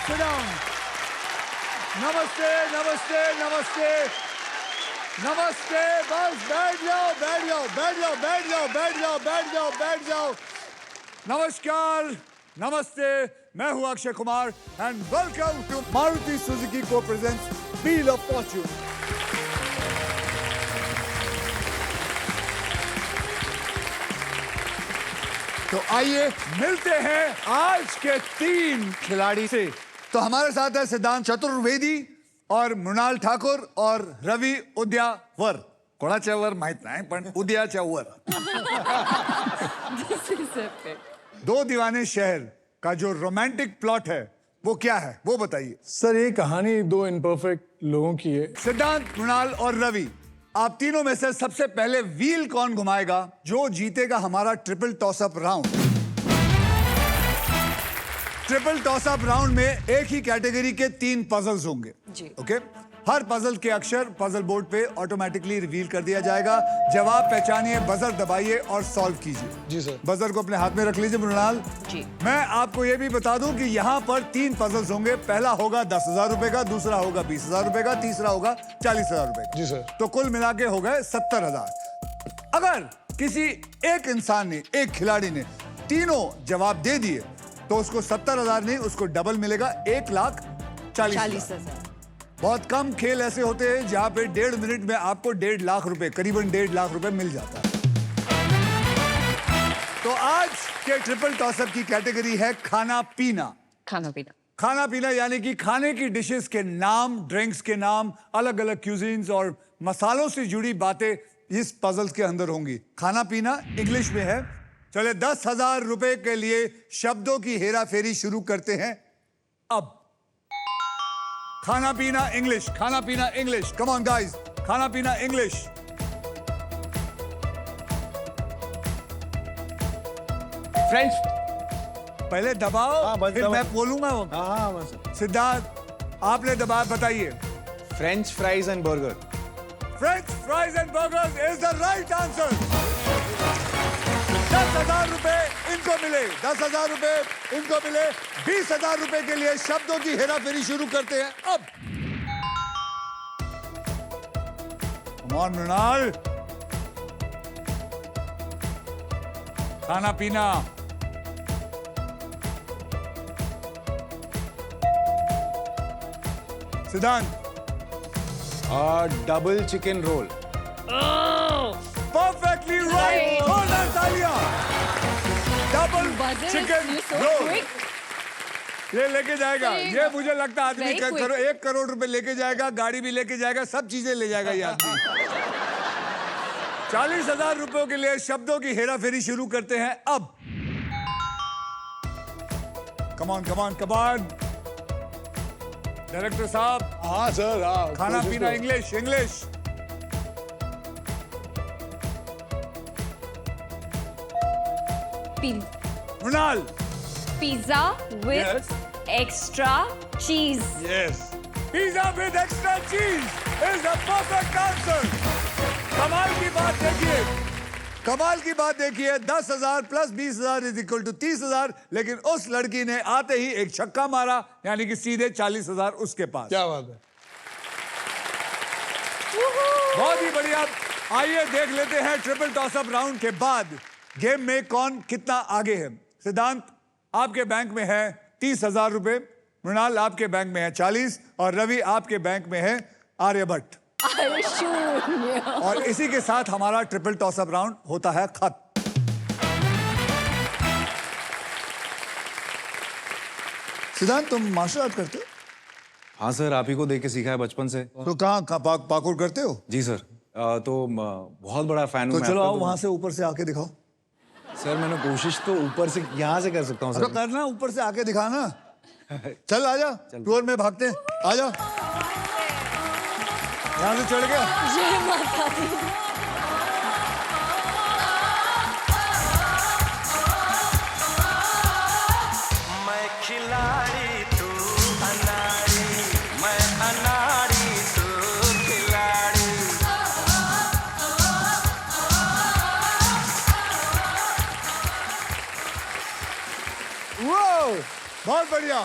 sit down. नमस्ते नमस्ते नमस्ते नमस्ते। बस बैठ जाओ बैठ जाओ बैठ जाओ बैठ जाओ बैठ जाओ बैठ जाओ बैठ जाओ। नमस्कार नमस्ते, मैं हूं Akshay Kumar and welcome to Maruti Suzuki को प्रेजेंट्स व्हील ऑफ फॉर्च्यून। तो आइए मिलते हैं आज के 3 खिलाड़ी से। तो हमारे साथ है सिद्धांत चतुर्वेदी और मृणाल ठाकुर और रवि उद्यावर। कोणाच्या वर माहित नाही पण उद्याच्या वर। दो दीवाने शहर का जो रोमांटिक प्लॉट है वो क्या है वो बताइए। सर ये कहानी दो इम्परफेक्ट लोगों की है। सिद्धांत, मृणाल और रवि, आप तीनों में से सबसे पहले व्हील कौन घुमाएगा जो जीतेगा हमारा triple toss-up round. Triple toss-up round में एक ही कैटेगरी के 3 पजल्स होंगे जी। ओके, हर पजल के अक्षर पजल बोर्ड पे ऑटोमेटिकली रिवील कर दिया जाएगा। जवाब पहचानिए, बजर दबाइए और सॉल्व कीजिए। जी सर। बजर को अपने हाथ में रख लीजिए मृणाल जी। मैं आपको ये भी बता दूं कि यहाँ पर 3 पजल्स होंगे। पहला होगा 10,000 रुपए का, दूसरा होगा 20,000 रुपए का, तीसरा होगा 40,000 रुपए का। जी सर। तो कुल मिला के हो गए 70,000। अगर किसी एक इंसान ने, एक खिलाड़ी ने तीनों जवाब दे दिए तो उसको 70,000 नहीं, उसको डबल मिलेगा, 1,40,000। बहुत कम खेल ऐसे होते हैं जहां पे 1.5 मिनट में आपको 1.5 लाख रुपए, करीबन 1.5 लाख रुपए मिल जाता है। तो आज के ट्रिपल टॉसअप की कैटेगरी है खाना पीना। खाना पीना, खाना पीना यानी कि खाने की डिशेस के नाम, ड्रिंक्स के नाम, अलग अलग क्यूजीन्स और मसालों से जुड़ी बातें इस पजल्स के अंदर होंगी। खाना पीना इंग्लिश में है। चले 10,000 रुपए के लिए शब्दों की हेरा फेरी शुरू करते हैं अब। खाना पीना इंग्लिश, खाना पीना इंग्लिश, कम ऑन गाइस, खाना पीना इंग्लिश। फ्रेंच। पहले दबाओ फिर मैं बोलूंगा। हाँ सिद्धार्थ, आपने दबाया, बताइए। French fries and burger. French fries and burgers is the right answer. 10,000 रुपए इनको मिले, 10,000 रुपए इनको मिले। 20,000 रुपए के लिए शब्दों की हेराफेरी शुरू करते हैं अब। कमान मृणाल, खाना पीना। सिद्धांत, double chicken roll. Perfectly right, जोरदार तालियां। डबल चिकन रोल ये लेके जाएगा। ये मुझे लगता है आदमी 1 करोड़ रुपए लेके जाएगा, गाड़ी भी लेके जाएगा, सब चीजें ले जाएगा ये आदमी। 40,000 रुपयों के लिए शब्दों की हेराफेरी शुरू करते हैं अब। कमान कमान कमान, डायरेक्टर साहब। हाँ सर, हाँ। खाना पीना English, English. Mrinal, pizza with extra cheese. Yes. Pizza with extra cheese is a perfect answer. कमाल की बात देखिए, कमाल की बात देखिए। 10,000 प्लस 20,000 इज इक्वल टू 30,000। लेकिन उस लड़की ने आते ही एक छक्का मारा, यानी कि सीधे 40,000 उसके पास। क्या बात है। बहुत ही बढ़िया। आइए देख लेते हैं ट्रिपल टॉसअप राउंड के बाद गेम में कौन कितना आगे है। सिद्धांत, आपके बैंक में है 30,000 रुपए, मृणाल आपके बैंक में है 40 और रवि आपके बैंक में है आर्यभट्ट। और इसी के साथ हमारा ट्रिपल टॉसअप राउंड होता है खत्म। सिद्धांत, तुम मार्शल आर्ट करते हो? हाँ सर, आप ही को देख के सीखा है बचपन से। तो कहाँ पार्कोर करते हो? जी सर। तो बहुत बड़ा फैन हूँ तो चलो आओ, वहां से ऊपर से आके दिखाओ। सर मैंने कोशिश तो ऊपर से यहाँ से कर सकता हूँ तो सर। करना, ऊपर से आके दिखाना। चल आजा, टूर में भागते हैं, आजा। यहाँ से चढ़ गया। मैं खिलाड़ी तू अनाड़ी, मैं अनाड़ी तू खिलाड़ी। वो बहुत बढ़िया।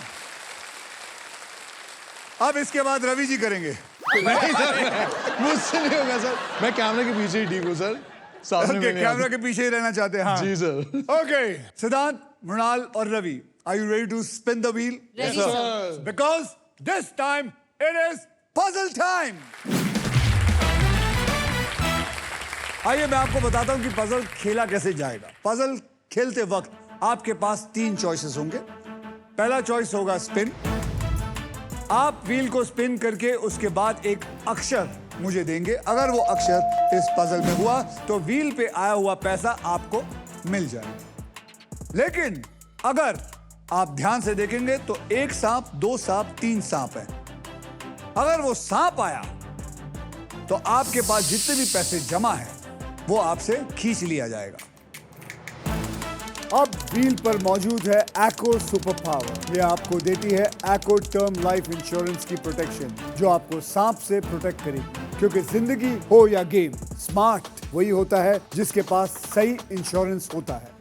अब इसके बाद रवि जी करेंगे। मुझसे नहीं होगा सर, मैं कैमरे के पीछे ही ठीक हूँ सर, सामने ओके, में नहीं कैमरा आता। के पीछे ही रहना चाहते हैं। हाँ जी सर। ओके, सिद्धांत, मृणाल और Ravi, are you ready to spin the wheel? Ready, sir. Because this time it is puzzle time. आइए मैं आपको बताता हूं कि पजल खेला कैसे जाएगा। पजल खेलते वक्त आपके पास 3 चॉइसेस होंगे। पहला चॉइस होगा स्पिन। आप व्हील को स्पिन करके उसके बाद एक अक्षर मुझे देंगे। अगर वो अक्षर इस पजल में हुआ तो व्हील पे आया हुआ पैसा आपको मिल जाएगा। लेकिन अगर आप ध्यान से देखेंगे तो 1 सांप, 2 सांप, 3 सांप है। अगर वो सांप आया तो आपके पास जितने भी पैसे जमा है वो आपसे खींच लिया जाएगा। अब व्हील पर मौजूद है एकोर सुपर पावर। ये आपको देती है एकोर टर्म लाइफ इंश्योरेंस की प्रोटेक्शन, जो आपको सांप से प्रोटेक्ट करेगी। क्योंकि जिंदगी हो या गेम, स्मार्ट वही होता है जिसके पास सही इंश्योरेंस होता है।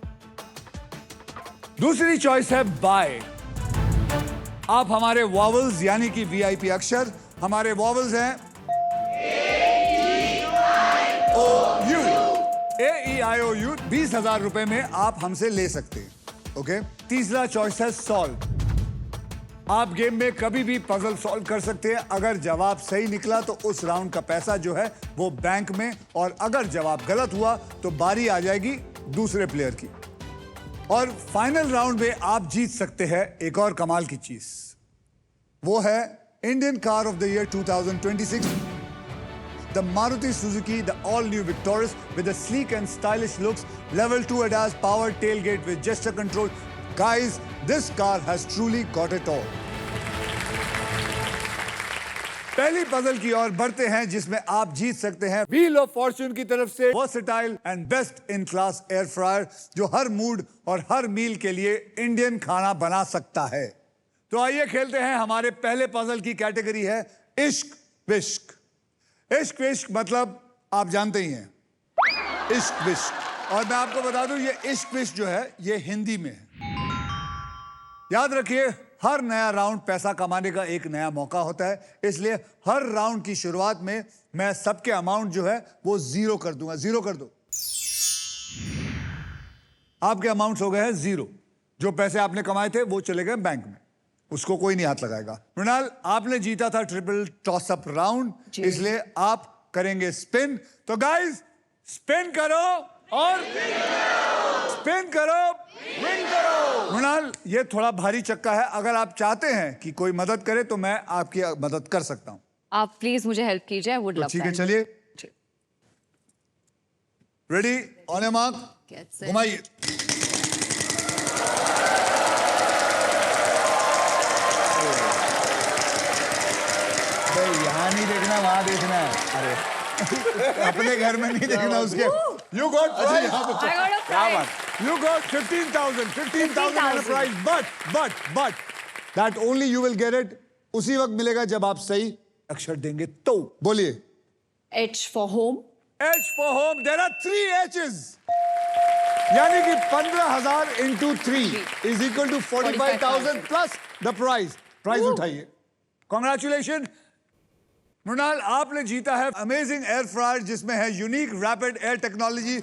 दूसरी चॉइस है बाय। आप हमारे वॉवल्स यानी कि वीआईपी अक्षर, हमारे वॉवल्स हैं AEIOU, 20,000 रुपए में आप हमसे ले सकते हैं। ओके, तीसरा चॉइस है सॉल्व। आप गेम में कभी भी पजल सॉल्व कर सकते हैं। अगर जवाब सही निकला तो उस राउंड का पैसा जो है वो बैंक में, और अगर जवाब गलत हुआ तो बारी आ जाएगी दूसरे प्लेयर की। और फाइनल राउंड में आप जीत सकते हैं एक और कमाल की चीज, वो है Indian car of the year 2026, the Maruti Suzuki, the all-new Victoris with the sleek and stylish looks, level 2 ADAS powered tailgate with gesture control. Guys, this car has truly got it all. पहली puzzle की ओर बढ़ते हैं जिसमें आप जीत सकते हैं wheel of Fortune की तरफ से versatile and best in class air fryer, जो हर मूड और हर मील के लिए इंडियन खाना बना सकता है। तो आइए खेलते हैं। हमारे पहले पजल की कैटेगरी है इश्क विश्क। इश्क विश्क मतलब आप जानते ही हैं, इश्क विश्क। और मैं आपको बता दूं ये इश्क विश्क जो है ये हिंदी में है। याद रखिए, हर नया राउंड पैसा कमाने का एक नया मौका होता है, इसलिए हर राउंड की शुरुआत में मैं सबके अमाउंट जो है वो 0 कर दूंगा। 0 कर दो। आपके अमाउंट हो गए हैं 0। जो पैसे आपने कमाए थे वो चले गए बैंक में, उसको कोई नहीं हाथ लगाएगा। मृणाल, आपने जीता था ट्रिपल टॉस अप राउंड, इसलिए आप करेंगे स्पिन। तो गाइस, स्पिन करो और स्पिन करो, विन करो। मृणाल, ये थोड़ा भारी चक्का है। अगर आप चाहते हैं कि कोई मदद करे तो मैं आपकी मदद कर सकता हूं। आप प्लीज मुझे हेल्प कीजिए, आई वुड लव ठीक है, चलिए। रेडी, ऑन योर मार्क, घुमाइए। यहाँ नहीं देखना, वहां देखना है। अरे अपने घर में नहीं देखना उसके। You got prize. You got 15,000 prize, but that only you will get it उसी वक्त मिलेगा जब आप सही अक्षर देंगे तो। बोलिए। H for home. H for home. There are 3 H's. यानी कि 15,000 into 3 is equal to 45,000 plus the prize. Prize उठाइए। Congratulations. मृणाल, आपने जीता है अमेजिंग एयर फ्रायर जिसमें है यूनिक रैपिड एयर टेक्नोलॉजी,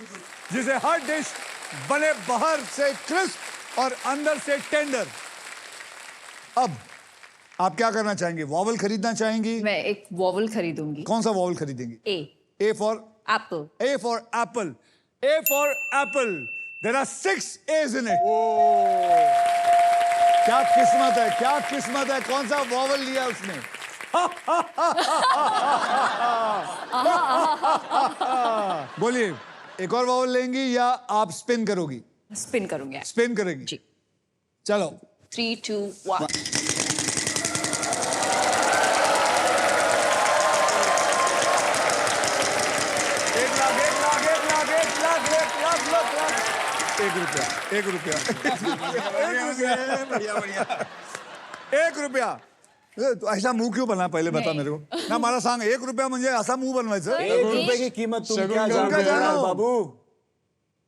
जिसे हर डिश बने बाहर से क्रिस्प और अंदर से टेंडर। अब आप क्या करना चाहेंगे? वॉवल खरीदना चाहेंगी? मैं एक वॉवल खरीदूंगी। कौन सा vowel खरीदेंगी? A. A for Apple. A for apple. A for apple. There are 6 A's in it. क्या किस्मत है, क्या किस्मत है। कौन सा वॉवल लिया उसने? बोलिए, एक और वॉवल लेंगी या आप स्पिन करोगी? स्पिन करूंगी। स्पिन करेंगी? जी। चलो। 3, 2, 1. एक रुपया। एक रुपया। तू ऐसा मुंह क्यों बना, पहले बता मेरे को ना। हमारा सांग 1 रुपया म्हणजे असा मुंह बनवायचं। 1 रुपए की कीमत तुम क्या जानते हो यार बाबू?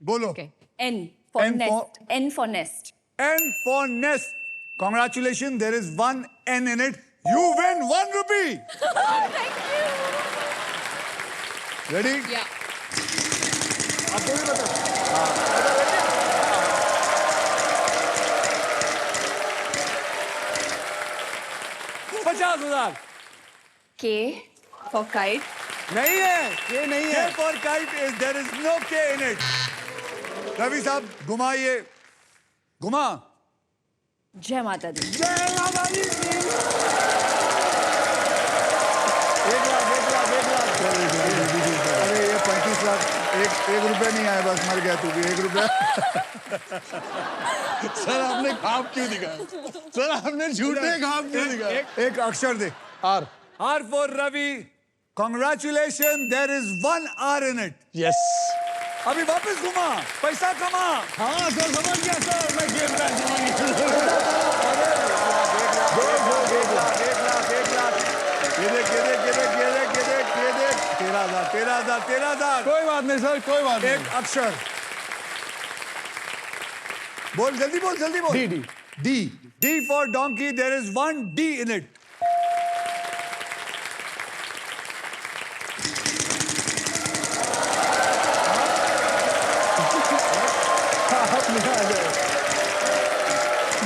बोलो। N for N nest. N for nest. N for nest. Congratulations, there is 1 N in it. You win 1 rupee. Thank you. Ready? Yeah. आपको भी बता. 50,000. K for kite. नहीं है, ये नहीं है. K for kite is there is no K in it. Ravi साहब घुमाइए. घुमा. जय माता दी. जय माता दी. 1 लाख. अरे ये 35 लाख. एक रुपया नहीं आया, बस मर गया तू भी. 1 रुपया. सर आपने खाब क्यों दिखाया? सर आपने झूठे खाब क्यों दिखाया? एक अक्षर दे. Are. R for Ravi. Congratulations, there is 1 R in it. Yes. अभी वापस घुमा. पैसा कमा. हाँ सर समझ गया सर. मैं गेम का समझ गया. 1 लाख. ये देख. 13,000. कोई बात नहीं सर, कोई बात नहीं. एक अक्षर. बोल जल्दी बोल. D. D for donkey. There is 1 D in it.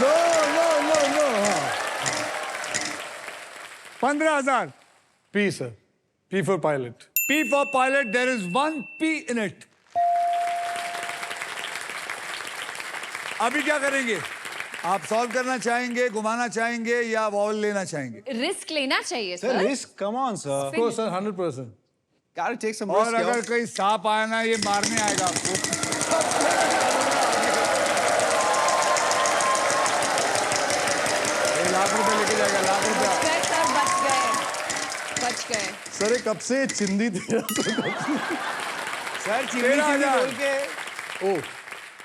No. 15,000. P sir. P for pilot. P for pilot. There is 1 P in it. अभी क्या करेंगे? आप सॉल्व करना चाहेंगे, घुमाना चाहेंगे या वॉवल लेना चाहेंगे? रिस्क लेना चाहिए Sir, sir. risk, come on, sir. Of course sir, 100%. Gotta take some और risk, अगर yo. कोई सांप आया ना, ये मारने आएगा आपको. ये लाख रुपए लेके जाएगा. लाख रुपया. गए सर, बच गए. सर ये कब से चिंदी थी? Sir, chilli 13,000. बोल के.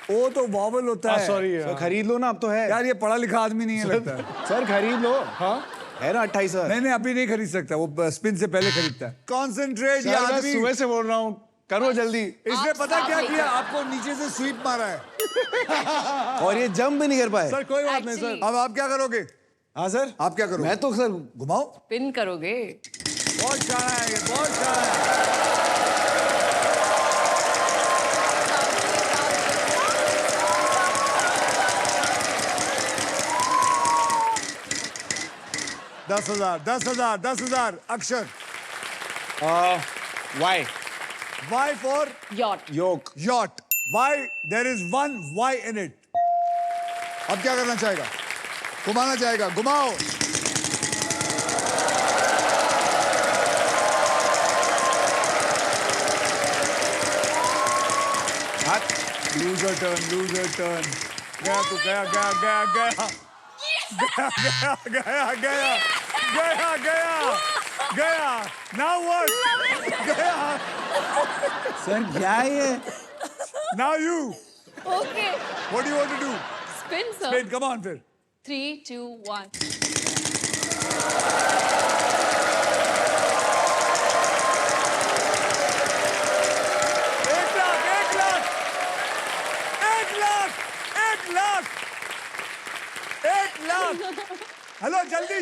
ओ तो वॉवल होता है. सॉरी Sir, खरीद लो ना, अब तो है. यार ये पढ़ा लिखा आदमी नहीं है लगता है. Sir, खरीद लो. हाँ. है ना 28,000. नहीं अभी नहीं खरीद सकता. वो स्पिन से पहले खरीदता है. कॉन्सेंट्रेट. ये सर मैं आदमी सुबह से बोल रहा हूँ, करो जल्दी. इसने आप पता क्या साथ किया? आपको नीचे से स्वीप मारा है. और ये जंप भी नहीं कर पाए. सर कोई बात नहीं सर. Actually. अब आप क्या करोगे? हाँ सर. आप क्या करोगे? मैं तो सर घुमाओ. पिन करोगे. बहुत शाना है ये. बहुत शाना है. दस हजार. अक्षर. Y. Y for Yacht. Yoke. yacht. Y. There is 1 Y in it. अब क्या करना चाहेगा? घुमाना चाहेगा. घुमाओ. Loser turn. गया तू. गया. Now what? गया. सर क्या है ये? Now you. Okay. What do you want to do? Spin sir. Spin. Come on, फिर. 3, 2, 1. एक लाख. हेलो जल्दी.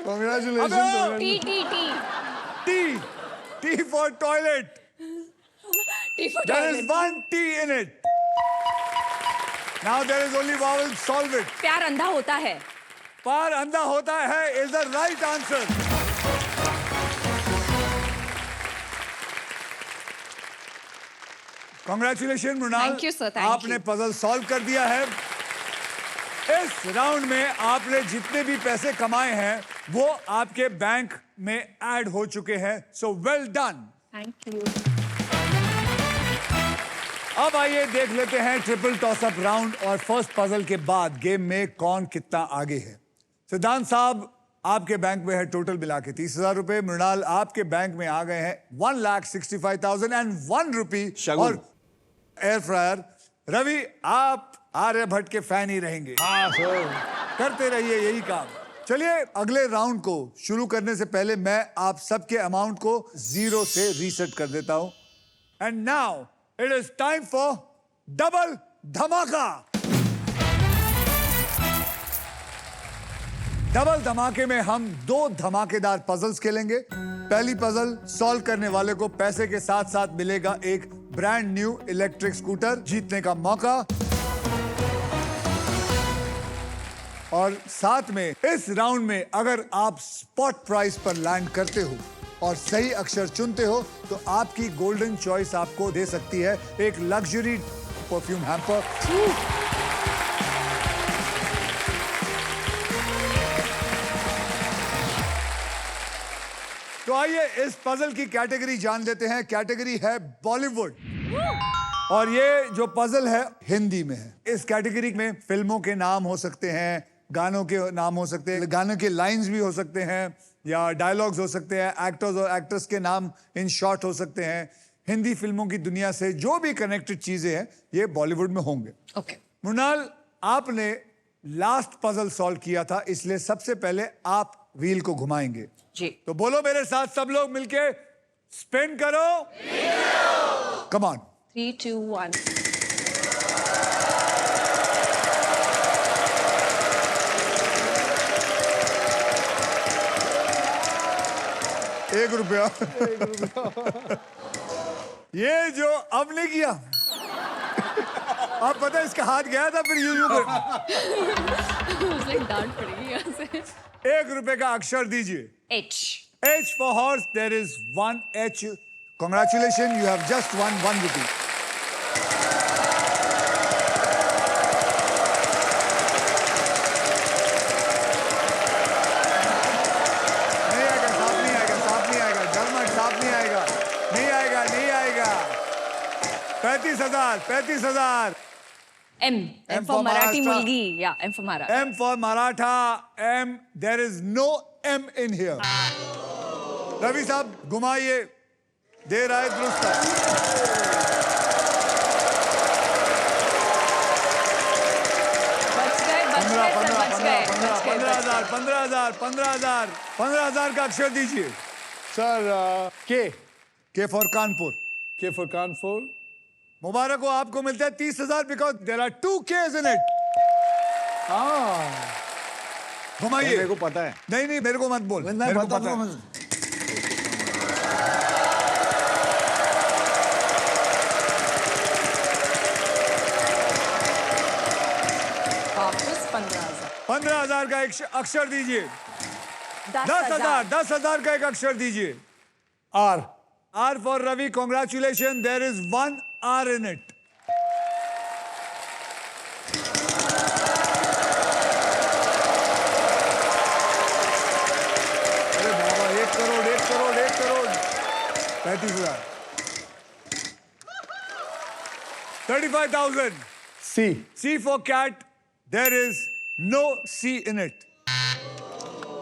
Congratulations. T. T for toilet. T for There is toilet. 1 T in it. Now there is only vowel. Solve it. प्यार अंधा होता है. पार अंधा होता है is the right answer. Congratulations Mrinal. Thank you, sir. Thank आपने you. पजल सॉल्व कर दिया है. इस राउंड में आपने जितने भी पैसे कमाए हैं वो आपके बैंक में ऐड हो चुके हैं. So well done. Thank you. अब आइए देख लेते हैं ट्रिपल टॉस अप राउंड और फर्स्ट पजल के बाद गेम में कौन कितना आगे है. सिद्धांत साहब आपके बैंक में है टोटल मिला के 30,000 रुपए. मृणाल आपके बैंक में आ गए हैं 1,65,001 रुपी शगुन. और एयर फ्रायर. रवि आप आर्यभट्ट के फैन ही रहेंगे. हाँ सर. करते रहिए यही काम. चलिए अगले राउंड को शुरू करने से पहले मैं आप सबके अमाउंट को 0 से रीसेट कर देता हूं. And now it is time for double धमाका. डबल धमाके में हम 2 धमाकेदार पजल्स खेलेंगे। पहली पजल सॉल्व करने वाले को पैसे के साथ साथ मिलेगा एक ब्रांड न्यू इलेक्ट्रिक स्कूटर जीतने का मौका, और साथ में इस राउंड में अगर आप स्पॉट प्राइस पर लैंड करते हो और सही अक्षर चुनते हो तो आपकी गोल्डन चॉइस आपको दे सकती है एक लग्जरी परफ्यूम हैम्पर। तो आइए इस पजल की कैटेगरी जान लेते हैं। कैटेगरी है बॉलीवुड और ये जो पजल है हिंदी में है। इस कैटेगरी में फिल्मों के नाम हो सकते हैं, गानों के नाम हो सकते हैं, गानों के लाइंस भी हो सकते हैं या डायलॉग्स हो सकते हैं, एक्टर्स और एक्ट्रेस के नाम इन शॉर्ट हो सकते हैं। हिंदी फिल्मों की दुनिया से जो भी कनेक्टेड चीजें हैं ये बॉलीवुड में होंगे। ओके। मृणाल, आपने लास्ट पजल सॉल्व किया था, इसलिए सबसे पहले आप व्हील को घुमाएंगे जी। तो बोलो मेरे साथ सब लोग मिलके, स्पिन करो। Come on. 3, 2, 1। ₹1 ये जो अब नहीं किया, आप पता है इसका हाथ गया था फिर यूं कर। मुझे डांट पड़ेगी यहाँ से। ₹1 का अक्षर दीजिए। H। H for horse, there is 1 H. Congratulations, you have just won ₹1. नहीं आएगा, सांप नहीं आएगा, सांप नहीं आएगा, डर मत, सांप नहीं आएगा, नहीं आएगा, नहीं आएगा। 35,000, 35,000। M for Marathi Maharashtra. मुलगी। या M for Maratha। M for Maratha. M, there is no M in here. Ravi साहब घुमाइए, दे रहा है दुरुस्त। बच गए, बच गए, सर, बच गए, बच गए, बच गए। 15,000 का अक्षर दीजिए। सर के फॉर कानपुर। के फॉर कानपुर। मुबारक हो, आपको मिलता है 30,000 because there are 2 Ks in it. घुमाइए। मेरे को पता है। नहीं नहीं, मेरे को मत बोल, मैं मेरे को बता पता है। दूंगा। वापस 15,000। 15,000 का एक अक्षर दीजिए। 10,000। 10,000 का एक अक्षर दीजिए। Are. R for Ravi, congratulations. There is 1 R in it. अरे बाबा, 1 करोड़, 1 करोड़, 1 करोड़। 35,000। 35,000. सी। C for cat. There is no C in it.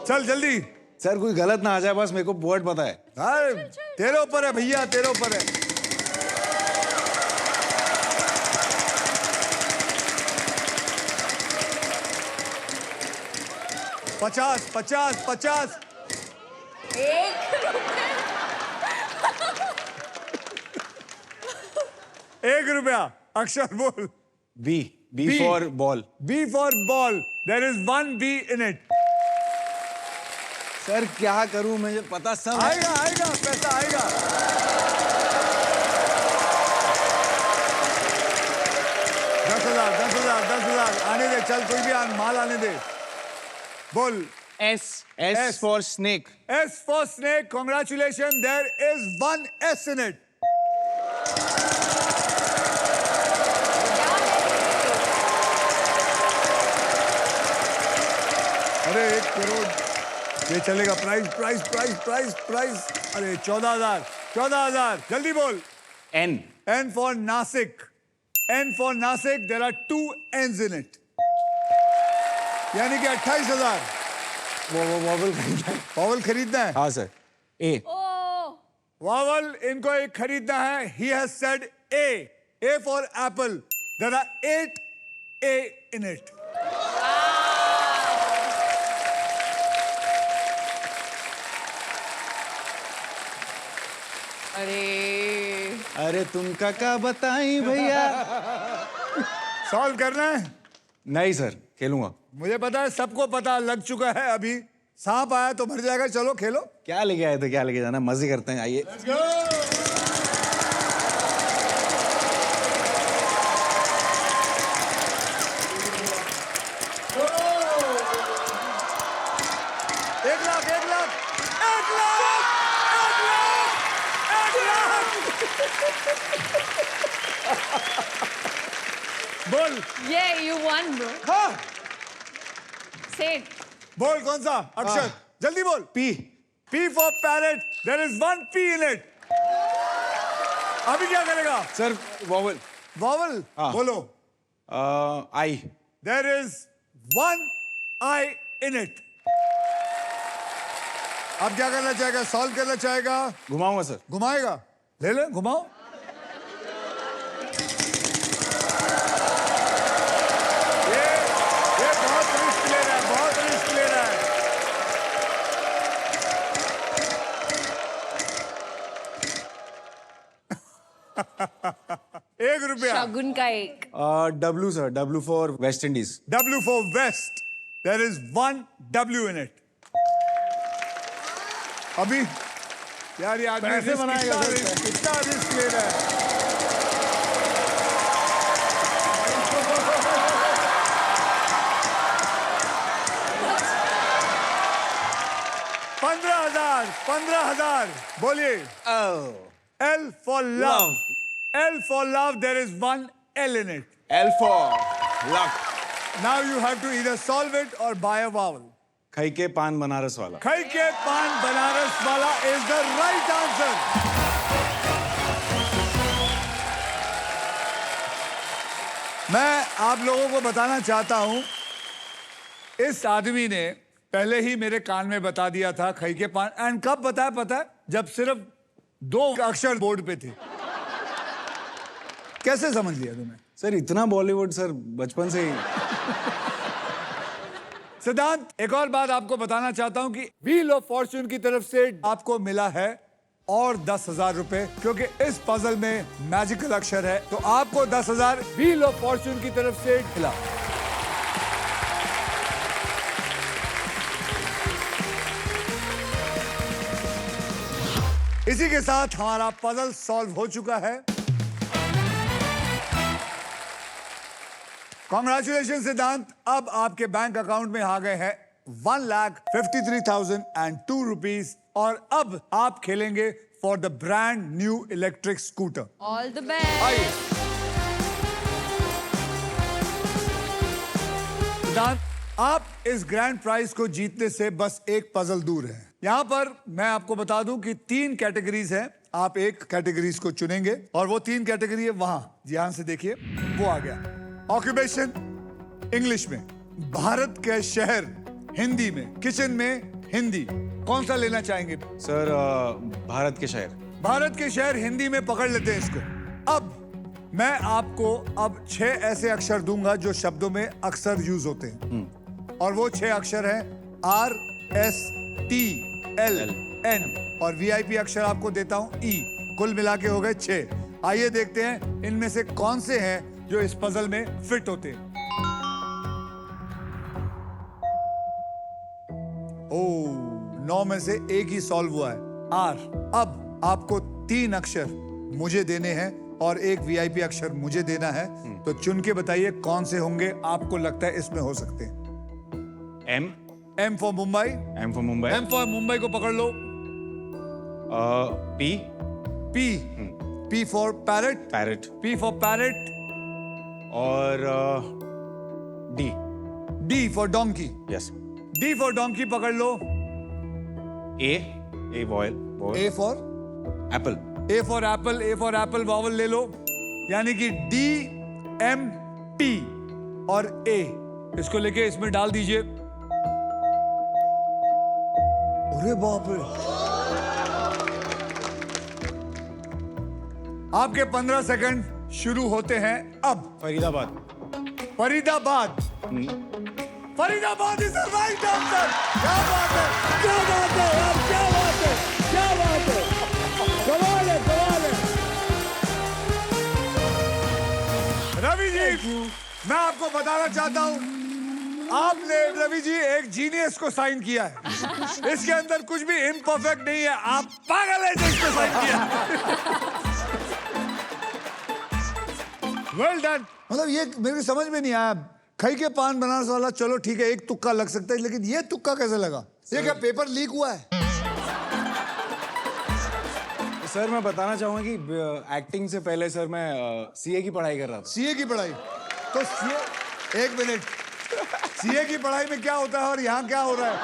चल जल्दी। सर कोई गलत ना आ जाए, बस मेरे को वर्ड पता है। अरे तेरे ऊपर है भैया, तेरे ऊपर है। पचास, 50। ₹1। अक्षर बोल। B. B B. For ball. B for ball. There is 1 B in it. Sir क्या करूं, मुझे पता सब है। आएगा आएगा, पैसा आएगा। $10,000 आने दे, चल कोई भी माल आने दे। बोल। S. S for snake. S for snake. Congratulations. There is 1 S in it. अरे 1 करोड़ ये चलेगा। प्राइस। अरे 14,000 जल्दी बोल। N. N for Nasik. There are 2 N's in it. यानी कि 28,000। वॉवल खरीदना है। वावल खरीदना है। हाँ सर। ए। वावल इनको एक खरीदना है। He has said A. A for apple. There are 8 A in it. अरे तुमका क्या बताई भैया। सॉल्व करना है। नहीं सर, खेलूंगा। मुझे पता है, सबको पता लग चुका है। अभी सांप आया तो मर जाएगा। चलो खेलो। क्या लेके आए थे, क्या लेके जाना, मजे करते हैं, आइए। Let's go! एक लाख, एक लाख, एक लाख, एक लाख, एक लाख। बोल। Yeah, you won, bro. हाँ, Say it. बोल कौन सा अक्षर? जल्दी बोल। P. P for parrot. There is one P in it. अभी क्या करेगा? Sir vowel. Vowel. हाँ। बोलो। आई। There is one I in it. अब क्या करना चाहेगा? सॉल्व करना चाहेगा? घुमाऊंगा सर। घुमाएगा? ले ले, घुमाओ। ये बहुत रिस्क ले रहा है, बहुत रिस्क ले रहा है। ₹1। शगुन का एक. W sir, W for West Indies. W for West. There is one W in it. अभी यार ये आदमी पैसे बनाएगा सर। कितना रिस्क ले रहा है। पंद्रह हजार बोलिए। L for love. L for love. There is one L in it. L for luck. Now you have to either solve it or buy a vowel. खाई के पान बनारस वाला। खाई के पान बनारस वाला is the right answer. मैं आप लोगों को बताना चाहता हूं, इस आदमी ने पहले ही मेरे कान में बता दिया था खाई के पान। एंड कब बताया पता है? जब सिर्फ 2 अक्षर बोर्ड पे थे। कैसे समझ लिया तुमने? सर इतना बॉलीवुड सर बचपन से ही। सिद्धांत, एक और बात आपको बताना चाहता हूं कि व्हील ऑफ फॉर्च्यून की तरफ से आपको मिला है और 10,000 रुपए, क्योंकि इस पजल में मैजिकल अक्षर है। तो आपको 10,000 व्हील ऑफ फॉर्च्यून की तरफ से मिला। इसी के साथ हमारा पजल सॉल्व हो चुका है। कॉन्ग्रेचुलेशन सिद्धांत। अब आपके बैंक अकाउंट में आ गए हैं 1,53,002 रुपीज और अब आप खेलेंगे for the brand new electric scooter. All the best. आइए सिद्धांत, आप इस ग्रैंड प्राइज को जीतने से बस एक पजल दूर है। यहां पर मैं आपको बता दूं कि 3 कैटेगरीज हैं। आप एक कैटेगरीज को चुनेंगे और वो 3 कैटेगरी है वहां, ध्यान से देखिए, वो आ गया। ऑक्यूपेशन इंग्लिश में, भारत के शहर हिंदी में, किचन में हिंदी। कौन सा लेना चाहेंगे? सर भारत के शहर। भारत के शहर हिंदी में पकड़ लेते हैं इसको। अब मैं आपको 6 ऐसे अक्षर दूंगा जो शब्दों में अक्सर यूज होते हैं और वो 6 अक्षर हैं RSTLN और VIP अक्षर आपको देता हूं E। कुल मिला के हो गए 6। आइए देखते हैं इनमें से कौन से हैं जो इस पजल में फिट होते हैं। ओह, 9 में से एक ही सॉल्व हुआ है, R। अब आपको 3 अक्षर मुझे देने हैं और एक VIP अक्षर मुझे देना है। तो चुन के बताइए कौन से होंगे आपको लगता है इसमें हो सकते हैं। M. M for Mumbai. M for Mumbai. M for Mumbai को पकड़ लो। P. P for parrot. Parrot. P for parrot. और D. D for donkey. Yes. D for donkey पकड़ लो। A vowel. A for apple. A for apple. A for apple vowel ले लो, यानी कि D M P और A। इसको लेके इसमें डाल दीजिए। अरे बाप रे, आपके 15 सेकंड शुरू होते हैं अब। Faridabad. Faridabad. Faridabad is the right answer. क्या बात है, क्या बात है यार, क्या बात है, क्या बात है, कमाल है, कमाल है। रवि जी, मैं आपको बताना चाहता हूं आपने रवि जी एक जीनियस को साइन किया है। इसके अंदर कुछ भी इम्परफेक्ट नहीं है। आप पागल है जो इसको साइन किया। Well done. मतलब ये मेरे को समझ में नहीं आया। खई के पान बनारस वाला चलो ठीक है, एक तुक्का लग सकता है, लेकिन ये तुक्का कैसे लगा? ये क्या पेपर लीक हुआ है? सर मैं बताना चाहूंगा कि एक्टिंग से पहले सर मैं सीए की पढ़ाई कर रहा था। सीए की पढ़ाई? तो सीए, एक मिनट, सीए की पढ़ाई में क्या होता है और यहाँ क्या हो रहा है?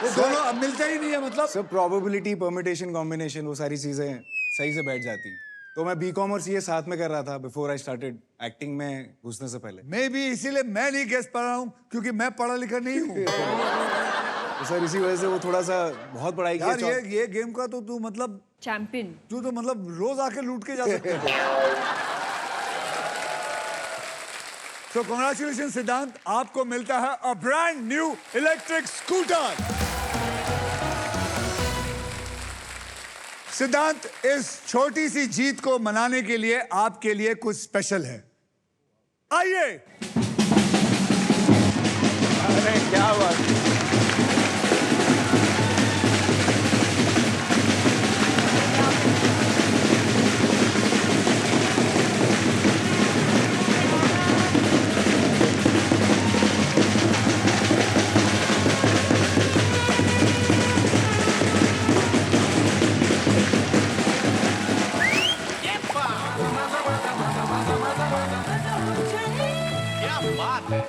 वो दोनों अब मिलते ही नहीं है मतलब। सर प्रोबेबिलिटी, परम्यूटेशन, कॉम्बिनेशन, वो सारी चीजें सही से बैठ जाती। तो मैं बीकॉम और सीए साथ में कर रहा था बिफोर आई स्टार्टेड एक्टिंग में घुसने से पहले। मैं भी इसीलिए मैं नहीं गेस पा रहा हूँ क्योंकि मैं पढ़ा लिखा नहीं हूँ। तो सर इसी वजह से वो थोड़ा सा बहुत पढ़ाई यार की। ये गेम का तो तू मतलब चैंपियन। तू तो मतलब रोज आके लूट के जा सकते है। तो कांग्रेचुलेशन सिद्धांत, आपको मिलता है a brand new electric scooter. सिद्धांत, इस छोटी सी जीत को मनाने के लिए आपके लिए कुछ स्पेशल है। आइए। अरे क्या बात।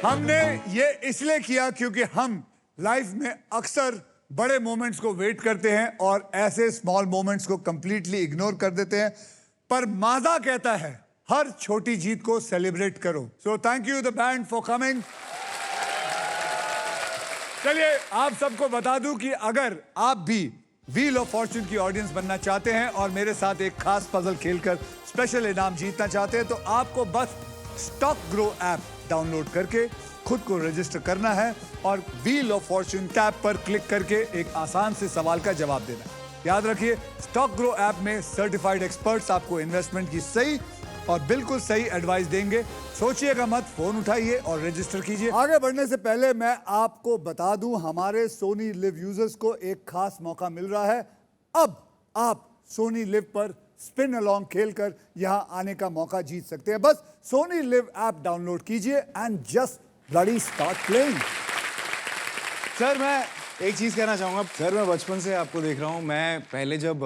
हमने ये इसलिए किया क्योंकि हम लाइफ में अक्सर बड़े मोमेंट्स को वेट करते हैं और ऐसे स्मॉल मोमेंट्स को कंप्लीटली इग्नोर कर देते हैं, पर मादा कहता है हर छोटी जीत को सेलिब्रेट करो। So thank you the band for coming. चलिए आप सबको बता दूं कि अगर आप भी व्हील ऑफ फॉर्च्यून की ऑडियंस बनना चाहते हैं और मेरे साथ एक खास पजल खेलकर स्पेशल इनाम जीतना चाहते हैं, तो आपको बस स्टॉक ग्रो ऐप डाउनलोड करके खुद को रजिस्टर करना है और व्हील ऑफ फॉर्च्यून टैब पर क्लिक करके एक आसान से सवाल का जवाब देना है। याद रखिए, स्टॉक ग्रो ऐप में सर्टिफाइड एक्सपर्ट्स आपको इन्वेस्टमेंट की सही और बिल्कुल सही एडवाइस देंगे। सोचिएगा मत, फोन उठाइए और रजिस्टर कीजिए। आगे बढ़ने से पहले मैं आपको बता दूं, हमारे सोनी लिव यूजर्स को एक खास मौका मिल रहा है। अब आप सोनी लिव पर स्पिन अलोंग खेलकर यहां आने का मौका जीत सकते हैं। बस सोनी लिव ऐप डाउनलोड कीजिए and just bloody start playing. Sir मैं एक चीज कहना चाहूंगा। सर मैं बचपन से आपको देख रहा हूँ। मैं पहले जब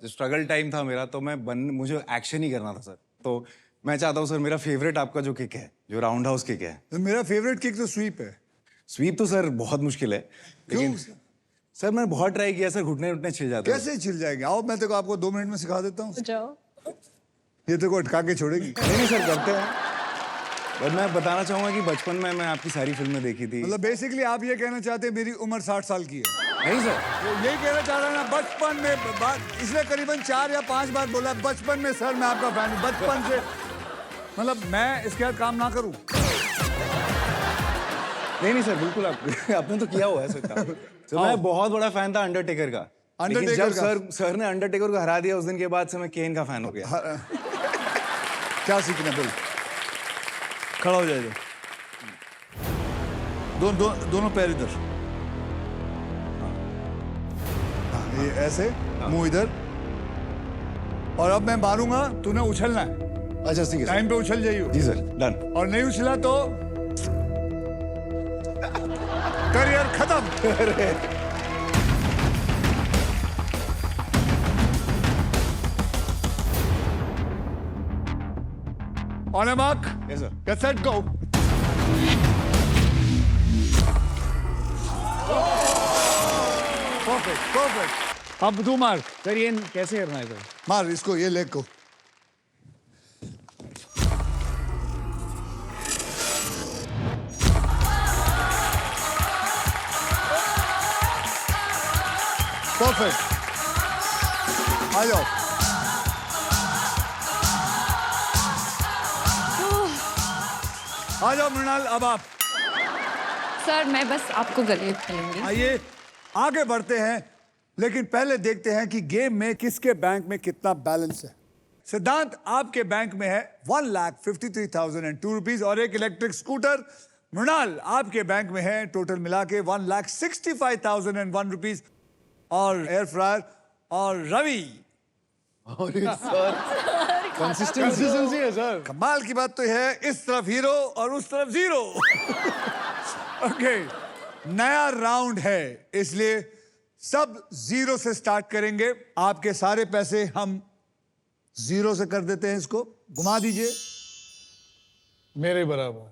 स्ट्रगल टाइम था मेरा, तो मुझे एक्शन ही करना था सर। तो मैं चाहता हूँ सर, मेरा फेवरेट आपका जो किक है, जो राउंड हाउस किक है। तो मेरा फेवरेट किक तो स्वीप है। स्वीप तो सर बहुत मुश्किल है, लेकिन सर मैंने बहुत ट्राई किया सर, घुटने उठने छिल जाते हैं। कैसे छिल जाएंगे? आओ मैं तेको आपको 2 मिनट में सिखा देता हूँ। जाओ। ये तेको अटका के छोड़ेगी। नहीं सर, करते हैं। बट मैं बताना चाहूंगा कि बचपन में मैं आपकी सारी फिल्में देखी थी। मतलब बेसिकली आप ये कहना चाहते हैं मेरी उम्र 60 साल की है? नहीं सर, वो यही कहना चाह रहा है ना। बचपन में इसने करीबन 4 या 5 बार बोला बचपन में सर मैं आपका फैन हूँ, बचपन से। मतलब मैं इसके बाद काम ना करूँ? नहीं सर, बिल्कुल आपने तो किया हुआ है सर काम। सर मैं बहुत बड़ा फैन था अंडरटेकर का। लेकिन जब सर ने अंडरटेकर को हरा दिया, उस दिन के बाद से मैं केन का फैन हो गया। क्या सीखना? बोल, खड़ा हो जाएगा। दोनों पैर इधर। हाँ, ये ऐसे, मुंह इधर। और अब मैं मारूंगा, तूने उछलना है। अच्छा ठीक है, टाइम पे उछल जाइए। जी सर, डन। और नहीं उछला तो करियर खत्म। On a mark. Yes, sir. Get set, go. Perfect. अब तू मार। सर ये कैसे करना है सर? मार इसको, ये लेग को। परफेक्ट। आ जाओ। आ जाओ मृणाल, अब आप। सर मैं बस आपको गले मिलूंगी। आइए आगे बढ़ते हैं, लेकिन पहले देखते हैं कि गेम में किसके बैंक में कितना बैलेंस है। सिद्धांत, आपके बैंक में है 1,53,002 रुपीज और एक इलेक्ट्रिक स्कूटर। मृणाल, आपके बैंक में है टोटल मिला के 1,65,001 रुपीज और एयर फ्रायर। और रवि, कंसिस्टेंसी है सर। कमाल की बात तो है, इस तरफ हीरो और उस तरफ जीरो। ओके, नया राउंड है इसलिए सब जीरो से स्टार्ट करेंगे। आपके सारे पैसे हम जीरो से कर देते हैं, इसको घुमा दीजिए। मेरे बराबर।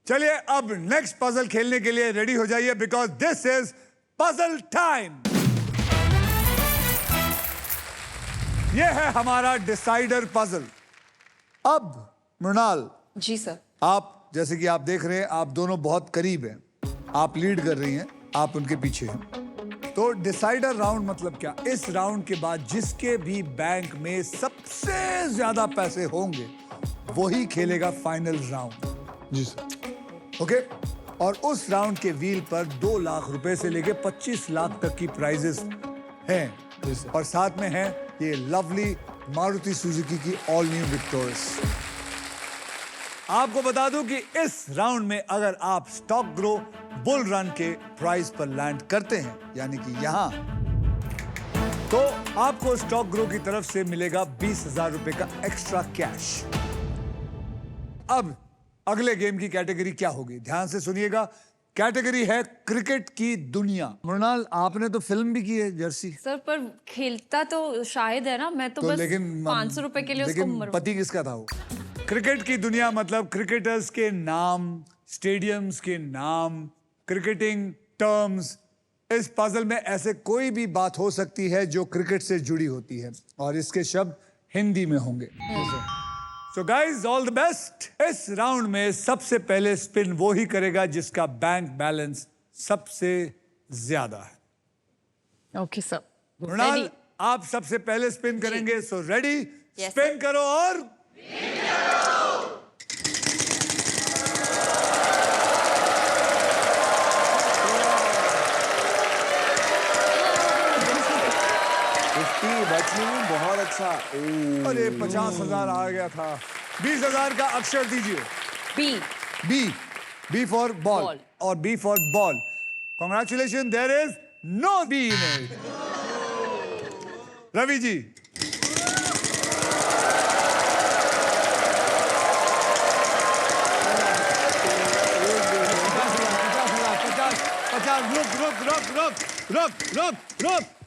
चलिए अब नेक्स्ट पजल खेलने के लिए रेडी हो जाइए, because this is puzzle time. यह है हमारा डिसाइडर पजल। अब मृणाल, जी सर। आप जैसे कि आप देख रहे हैं, आप दोनों बहुत करीब हैं, आप लीड कर रही हैं, आप उनके पीछे हैं। तो डिसाइडर राउंड मतलब क्या? इस राउंड के बाद जिसके भी बैंक में सबसे ज्यादा पैसे होंगे वही खेलेगा फाइनल राउंड। जी सर। ओके, और उस राउंड के व्हील पर 2 लाख रुपए से लेके 25 लाख तक की प्राइजेस हैं। और साथ में है ये लवली मारुति सुजुकी की ऑल न्यू विक्टोरियस। आपको बता दूं कि इस राउंड में अगर आप स्टॉक ग्रो बुल रन के प्राइस पर लैंड करते हैं, यानी कि यहां, तो आपको स्टॉक ग्रो की तरफ से मिलेगा 20,000 रुपए का एक्स्ट्रा कैश। अब अगले गेम की कैटेगरी क्या होगी, ध्यान से सुनिएगा। कैटेगरी है क्रिकेट की दुनिया। मृणाल, आपने तो फिल्म भी की है जर्सी। सर पर खेलता तो शायद है ना, मैं तो बस 500 रुपए के लिए उसको लेकिन पति किसका था वो? क्रिकेट की दुनिया मतलब क्रिकेटर्स के नाम, स्टेडियम्स के नाम, क्रिकेटिंग टर्म्स। इस पजल में ऐसे कोई भी बात हो सकती है जो क्रिकेट से जुड़ी होती है, और इसके शब्द हिंदी में होंगे। So guys, all the best. इस राउंड में सबसे पहले स्पिन वो ही करेगा जिसका बैंक बैलेंस सबसे ज्यादा है। Okay sir. मृणाल, आप सबसे पहले स्पिन करेंगे, सो रेडी? Yes, स्पिन करो और 50 बचने में बहुत अच्छा। अरे 50,000 आ गया था। 20,000 का अक्षर दीजिए। B. B for ball Ball. और B for ball. Congratulation, there is no B in it. Ravi ji,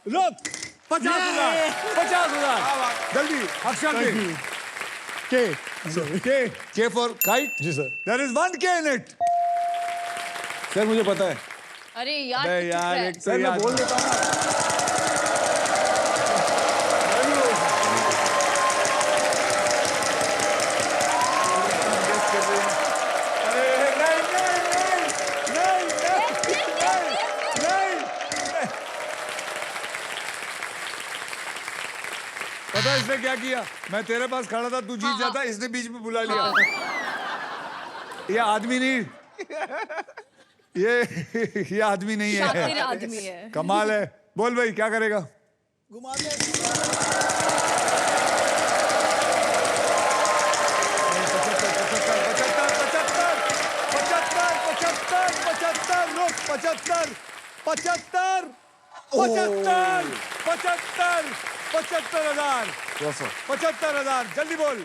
रुक 50,000 जल्दी अक्षर दे। K for kite. जी sir. There is 1K in it. Sir मुझे पता है। अरे यार, अबे चुप यार, रह। एक सर मैं बोल देता हूँ ना। पता है इसने क्या किया? मैं तेरे पास खड़ा था, तू जीत जाता, इसने बीच में बुला लिया। ये आदमी नहीं, ये आदमी नहीं शातिर है, आदमी है। कमाल है। बोल भाई, क्या करेगा? घुमा दे। 75,000 जल्दी बोल।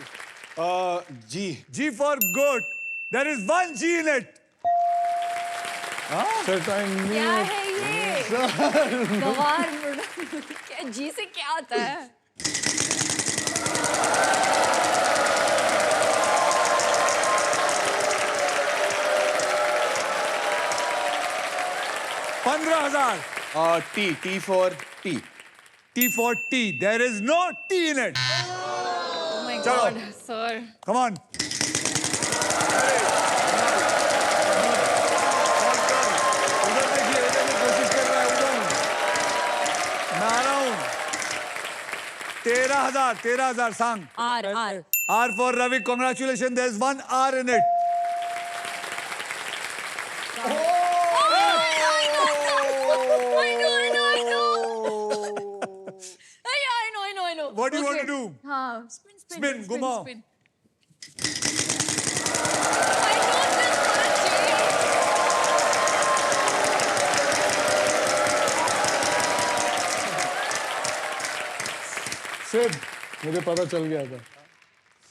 जी। G for goat. There is 1G in it. Sir time क्या है ये? गवार मुड़ा। क्या जी से क्या आता है? T for T. T for T. There is no T in it. Oh my चलो। God, sir. Come on. उधर देखिए, उधर भी कोशिश कर रहा है, उधर। मैं आ रहा हूँ। 13,000 सांग। R. R for Ravi. Congratulations. There is 1 R in it. I know. What do you want Okay. to do? हाँ, Spin, घुमाओ। I know this one. सिर्फ मुझे पता चल गया था।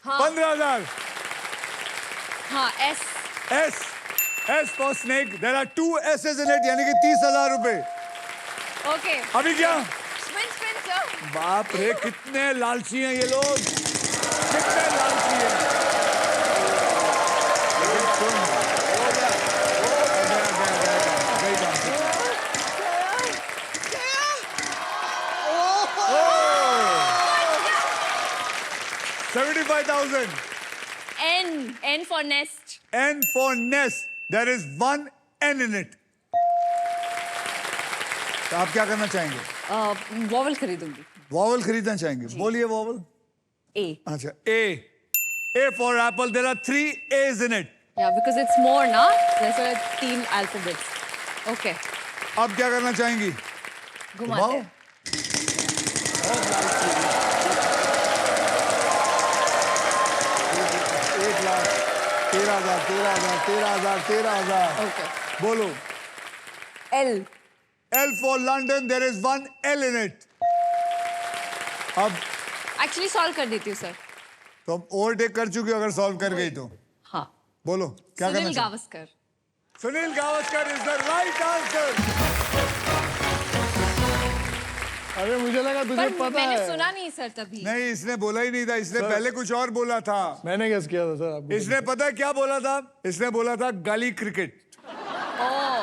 15,000. हाँ S S for snake. There are 2 S's in it, यानी कि 30,000 रुपए. ओके अभी क्या? स्पिन स्पिन सर बाप रे, कितने लालची हैं ये लोग, कितने लालची हैं. लेकिन सुन, हो गया, गई काम से. 75,000. N for nest. N for nest. There is 1 N in it. तो आप क्या करना चाहेंगे? वॉवल खरीदूंगी. वॉवल खरीदना चाहेंगे? बोलिए वॉवल. A. अच्छा, A for apple. There are 3 A's in it. Yeah, because it's more ना. There's 3 alphabets. Okay. अब क्या करना चाहेंगी? घुमाते. 13,000. Okay. बोलो. L. L for London. There is 1 L in it. अब Actually solve कर देती हूँ सर. तो हम ओवरटेक कर चुके हो, अगर सॉल्व कर गई तो. हाँ. बोलो क्या करना सुनील चाहिए? Gavaskar. Sunil Gavaskar is the right answer. अरे मुझे लगा तुझे पर पता मैंने है। सुना नहीं सर तभी. नहीं, इसने बोला ही नहीं था. इसने पहले कुछ और बोला था. मैंने गेस किया था सर आपको। इसने पता है क्या बोला था? इसने बोला था गली क्रिकेट. ओह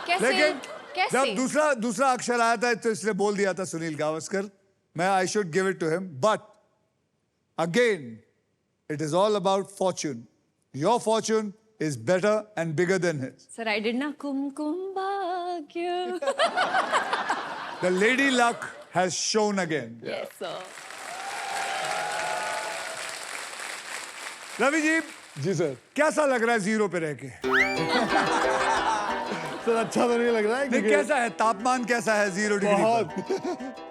कैसे लेकिन कैसे? जब दूसरा अक्षर आया था तो इसने बोल दिया था सुनील गावस्कर. मैं I should give it to him, but again it is all about fortune. Your fortune is better and bigger than his. Sir, I did not kum bhagya. The lady luck has shown again. Yes, sir. Ravi ji, जी sir. कैसा लग रहा है zero पे रह के? Sir अच्छा तो नहीं लग रहा है नहीं, कैसा है तापमान, कैसा है 0 डिग्री बहुत। पर?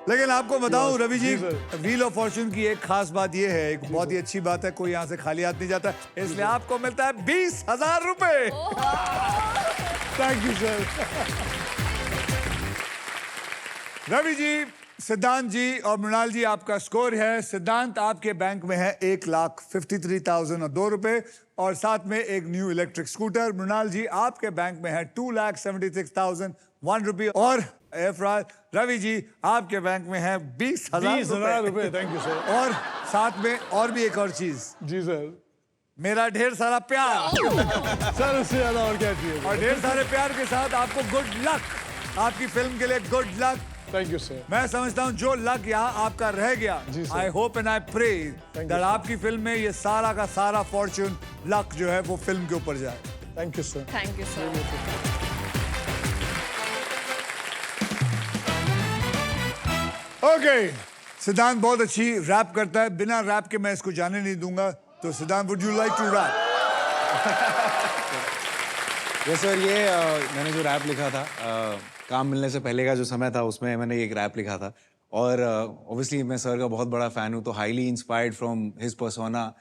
लेकिन आपको बताऊं रवि जी, जी सर। व्हील ऑफ फॉर्च्यून की एक खास बात ये है, एक बहुत ही अच्छी बात है, कोई यहाँ से खाली हाथ नहीं जाता, इसलिए आपको मिलता है 20,000 रुपए. Thank you sir. Ravi ji, Siddhant ji और मृणाल जी, आपका स्कोर है. सिद्धांत आपके बैंक में है 1,53,002 रुपए और साथ में एक न्यू इलेक्ट्रिक स्कूटर. मृणाल जी आपके बैंक में है 2,76,001 रुपए और एफराज. रवि जी आपके बैंक में है 20,000 रुपए। Thank you sir. और साथ में और भी एक और चीज, जी सर। मेरा ढेर सारा प्यार. सर उससे ज्यादा और क्या चाहिए? और ढेर सारे प्यार के साथ आपको गुड लक. आपकी फिल्म के लिए good luck. Thank you sir. मैं समझता हूं जो लक यहाँ आपका रह गया, जी sir. I hope and I pray you, that आपकी फिल्म में ये सारा का सारा फॉर्च्यून लक जो है वो फिल्म के ऊपर जाए. Thank you sir. Thank you, sir. Okay, सिद्धांत बहुत अच्छी रैप करता है. बिना रैप के मैं इसको जाने नहीं दूंगा. तो Siddhant, would you like to rap? Yes sir, ये मैंने जो रैप लिखा था, काम मिलने से पहले का जो समय था उसमें मैंने एक रैप लिखा था. और ऑब्वियसली मैं सर का बहुत बड़ा फ़ैन हूँ, तो highly inspired from his persona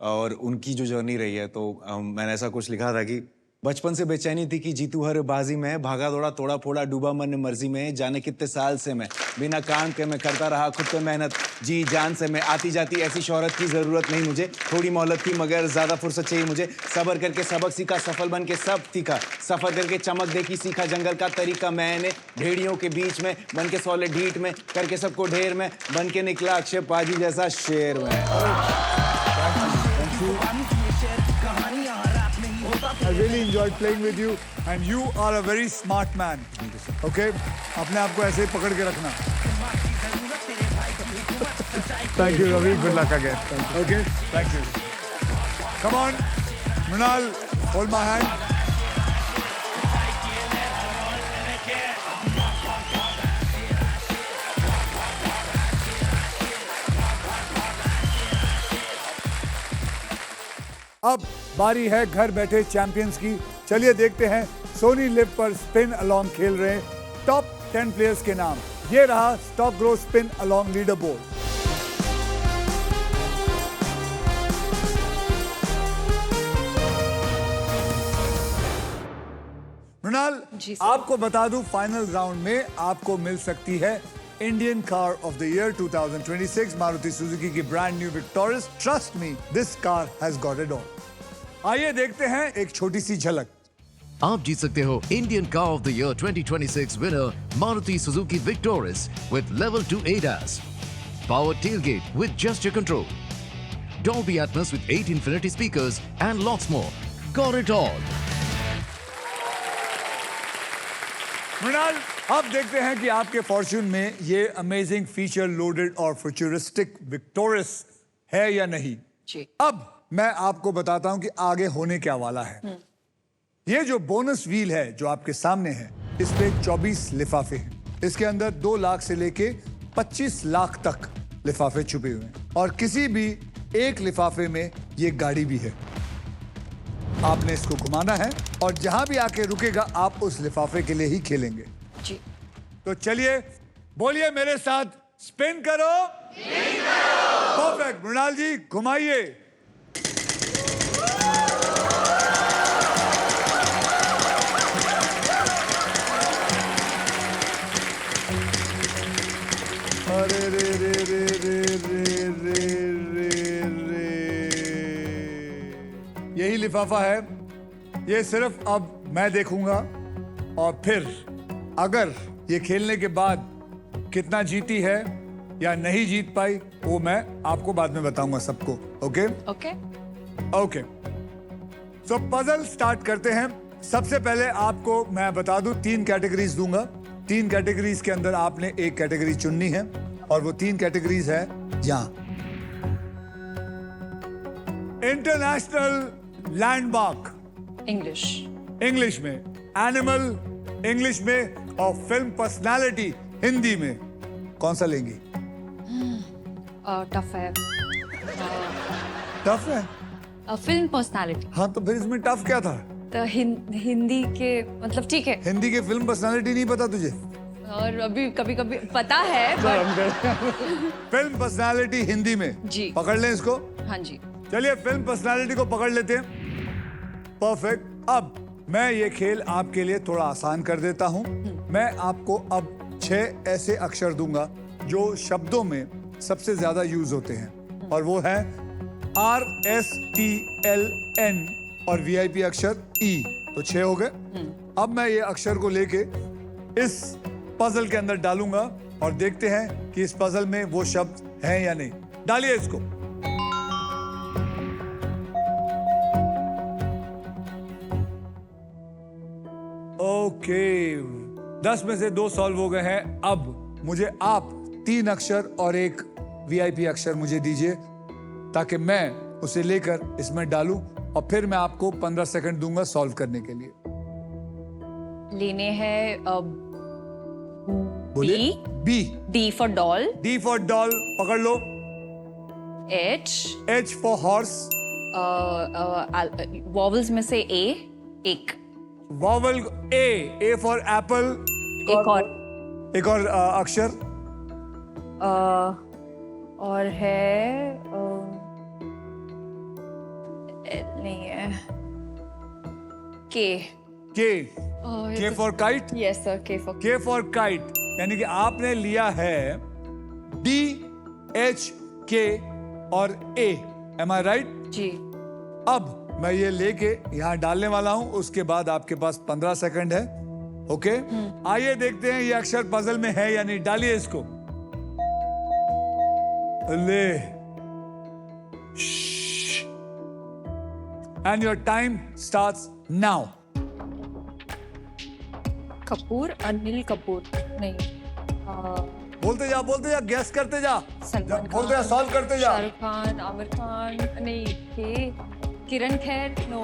और उनकी जो जर्नी रही है. तो मैंने ऐसा कुछ लिखा था कि बचपन से बेचैनी थी कि जीतू हर बाजी में, भागा दौड़ा तोड़ा फोड़ा डूबा मन मर्जी में, जाने कितने साल से मैं बिना काम के मैं करता रहा खुद पे मेहनत जी जान से मैं. आती जाती ऐसी शोहरत की ज़रूरत नहीं मुझे, थोड़ी मोहलत थी मगर ज़्यादा फुर्सत चाहिए मुझे. सब्र करके सबक सीखा, सफल बन के सब सीखा, सफ़र करके चमक देखी, सीखा जंगल का तरीका मैंने. भेड़ियों के बीच में बन के सौले ढीठ में, करके सबको ढेर में, बन के निकला अक्षय पाजी जैसा शेर में. I really enjoyed playing with you and you are a very smart man. Okay? अपने आप को ऐसे ही पकड़ के रखना. Thank you, Ravi. Good luck again. Okay? Thank you. Come on, Mrinal, hold my hand. अब बारी है घर बैठे चैंपियंस की. चलिए देखते हैं सोनी लिव पर स्पिन अलोंग खेल रहे टॉप 10 प्लेयर्स के नाम. ये रहा stock grow spin along leaderboard. Mrinal, जी सर। आपको बता दूं फाइनल राउंड में आपको मिल सकती है Indian car of the year 2026 Maruti Suzuki की brand new Victoris. Trust me, this car has got it all. आइए देखते हैं एक छोटी सी झलक. आप जीत सकते हो Indian car of the year 2026 winner Maruti Suzuki Victoris with level 2 ADAS, power tailgate with gesture control, Dolby Atmos with 8 infinity speakers and lots more. Got it all. Mrinal, अब देखते हैं कि आपके फॉर्च्यून में ये अमेजिंग फीचर लोडेड और futuristic Victoris है या नहीं. जी. अब मैं आपको बताता हूं कि आगे होने क्या वाला है. ये जो बोनस व्हील है जो आपके सामने है, इस पे 24 लिफाफे हैं. इसके अंदर 2 लाख से लेके 25 लाख तक लिफाफे छुपे हुए हैं और किसी भी एक लिफाफे में ये गाड़ी भी है. आपने इसको घुमाना है और जहां भी आके रुकेगा आप उस लिफाफे के लिए ही खेलेंगे. जी. तो चलिए बोलिए मेरे साथ, स्पिन करो. परफेक्ट. मृणाल जी घुमाइए. अरे रे रे रे रे रे रे रे रे. यही लिफाफा है. ये सिर्फ अब मैं देखूंगा और फिर अगर ये खेलने के बाद कितना जीती है या नहीं जीत पाई वो मैं आपको बाद में बताऊंगा सबको. Okay okay. ओके. सो पजल स्टार्ट करते हैं. सबसे पहले आपको मैं बता दूं 3 कैटेगरीज दूंगा. 3 कैटेगरीज के अंदर आपने एक कैटेगरी चुननी है और वो 3 कैटेगरीज है यहां. International landmark English. इंग्लिश में, एनिमल इंग्लिश में और फिल्म पर्सनालिटी हिंदी में. कौन सा लेंगी? टफ है. टफ है. Film personality. हाँ तो फिर इसमें टफ क्या था? तो हिंदी के मतलब ठीक है. हिंदी के फिल्म पर्सनालिटी नहीं पता तुझे? और अभी कभी कभी पता है but... फिल्म पर्सनालिटी हिंदी में. जी. पकड़ लें इसको. हाँ जी. चलिए फिल्म पर्सनालिटी को पकड़ लेते हैं. परफेक्ट. अब मैं ये खेल आपके लिए थोड़ा आसान कर देता हूं. मैं आपको अब 6 ऐसे अक्षर दूंगा जो शब्दों में सबसे ज्यादा यूज होते हैं और वो है RSTLN और VIP अक्षर E. तो 6 हो गए. अब मैं ये अक्षर को लेके इस पजल के अंदर डालूंगा और देखते हैं कि इस पजल में वो शब्द हैं या नहीं. डालिए इसको. ओके. 10 में से 2 सॉल्व हो गए हैं. अब मुझे आप 3 अक्षर और एक VIP अक्षर मुझे दीजिए ताकि मैं उसे लेकर इसमें डालूं और फिर मैं आपको 15 सेकंड दूंगा सॉल्व करने के लिए. लेने हैं बोलिए. B. D for doll. D for doll. पकड़ लो. H. H for horse. Vowels में से A. एक. Vowel A. A for apple. एक और अक्षर. और है नहीं है. K. K. K for kite. Yes sir. K for. K for kite. यानी कि आपने लिया है D, H, K और A. Am I right? जी. अब मैं ये लेके यहाँ डालने वाला हूँ. उसके बाद आपके पास 15 सेकंड है. ओके. आइए देखते हैं ये अक्षर पजल में है या नहीं. डालिए इसको. ले. And your time starts now. Kapoor. Anil Kapoor. नहीं. बोलते जा, गैस करते जा. सलमान बोलते जा, सॉल्व करते जा. शाहरुख खान. आमिर खान. नहीं. Kiran Kher. No.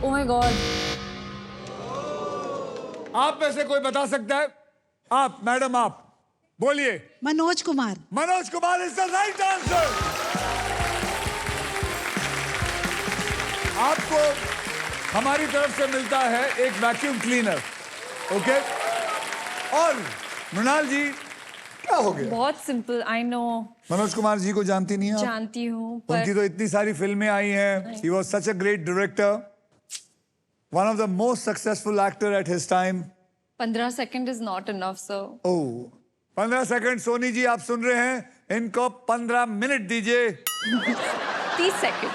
Oh my god. आप में से कोई बता सकता है? आप मैडम, आप बोलिए. Manoj Kumar. Manoj Kumar is the right answer. आपको हमारी तरफ से मिलता है एक वैक्यूम क्लीनर. ओके. और मृणाल जी क्या हो गया? बहुत simple. I know. Manoj Kumar ji को जानती नहीं है आप? जानती हूँ उनकी तो इतनी सारी फिल्में आई हैं. He was such a great director, one of the most successful actor at his time. 15 second is not enough sir. Oh 15 second Soni ji आप सुन रहे हैं, इनको 15 मिनट दीजिए. 30 सेकंड.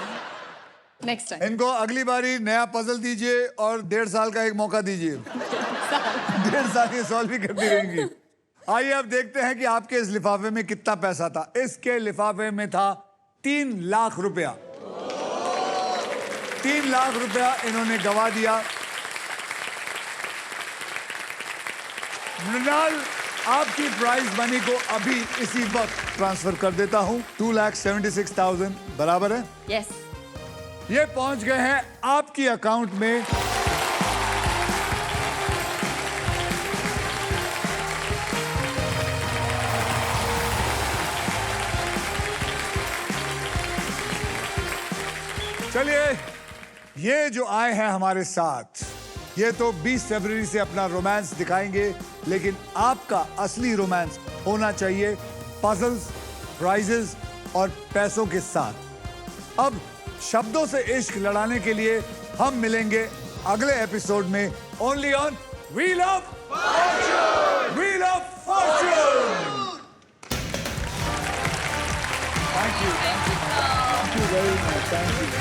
Next time. इनको अगली बारी नया पजल दीजिए और 1.5 साल का एक मौका दीजिए. 1.5 साल ये सॉल्व भी करती रहेंगी. आइए अब देखते हैं कि आपके इस लिफाफे में कितना पैसा था. इसके लिफाफे में था 3 लाख रुपया. 3 लाख रुपया इन्होंने गवा दिया. मृणाल आपकी प्राइज मनी को अभी इसी वक्त ट्रांसफर कर देता हूं. 2,76,000 बराबर है. यस. ये पहुंच गए हैं आपकी अकाउंट में. चलिए ये जो आए हैं हमारे साथ, ये तो 20 फरवरी से अपना रोमांस दिखाएंगे, लेकिन आपका असली रोमांस होना चाहिए पजल्स, प्राइजेस और पैसों के साथ. अब शब्दों से इश्क लड़ाने के लिए हम मिलेंगे अगले एपिसोड में. Only on wheel of Fortune. Wheel of Fortune. Thank you very much. Thank you.